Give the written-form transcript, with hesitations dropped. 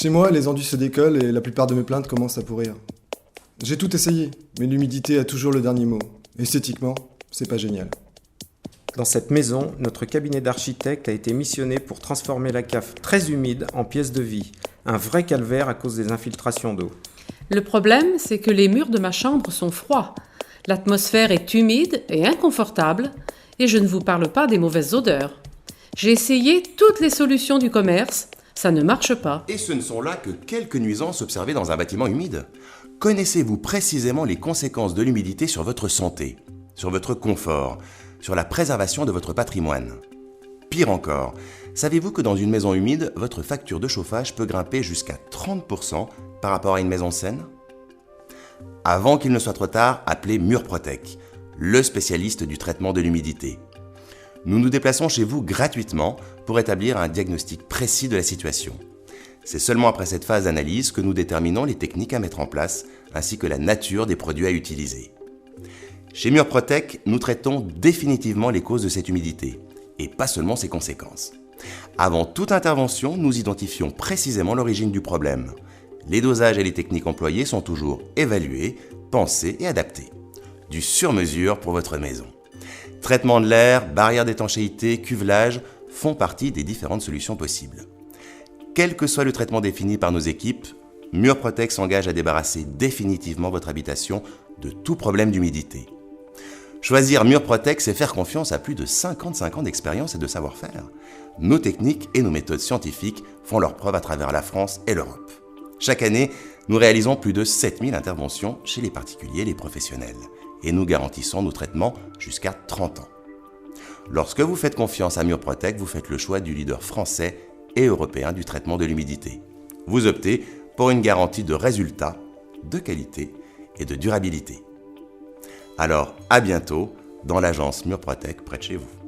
Chez moi, les enduits se décollent et la plupart de mes plaintes commencent à pourrir. J'ai tout essayé, mais l'humidité a toujours le dernier mot. Esthétiquement, c'est pas génial. Dans cette maison, notre cabinet d'architecte a été missionné pour transformer la cave très humide en pièce de vie. Un vrai calvaire à cause des infiltrations d'eau. Le problème, c'est que les murs de ma chambre sont froids. L'atmosphère est humide et inconfortable, et je ne vous parle pas des mauvaises odeurs. J'ai essayé toutes les solutions du commerce, ça ne marche pas. Et ce ne sont là que quelques nuisances observées dans un bâtiment humide. Connaissez-vous précisément les conséquences de l'humidité sur votre santé, sur votre confort, sur la préservation de votre patrimoine? Pire encore, savez-vous que dans une maison humide, votre facture de chauffage peut grimper jusqu'à 30% par rapport à une maison saine? Avant qu'il ne soit trop tard, appelez Murprotec, le spécialiste du traitement de l'humidité. Nous nous déplaçons chez vous gratuitement pour établir un diagnostic précis de la situation. C'est seulement après cette phase d'analyse que nous déterminons les techniques à mettre en place ainsi que la nature des produits à utiliser. Chez Murprotec, nous traitons définitivement les causes de cette humidité et pas seulement ses conséquences. Avant toute intervention, nous identifions précisément l'origine du problème. Les dosages et les techniques employées sont toujours évalués, pensés et adaptés. Du sur-mesure pour votre maison. Traitement de l'air, barrière d'étanchéité, cuvelage font partie des différentes solutions possibles. Quel que soit le traitement défini par nos équipes, Murprotec s'engage à débarrasser définitivement votre habitation de tout problème d'humidité. Choisir Murprotec, c'est faire confiance à plus de 55 ans d'expérience et de savoir-faire. Nos techniques et nos méthodes scientifiques font leurs preuves à travers la France et l'Europe. Chaque année, nous réalisons plus de 7000 interventions chez les particuliers et les professionnels. Et nous garantissons nos traitements jusqu'à 30 ans. Lorsque vous faites confiance à Murprotec, vous faites le choix du leader français et européen du traitement de l'humidité. Vous optez pour une garantie de résultat, de qualité et de durabilité. Alors, à bientôt dans l'agence Murprotec près de chez vous.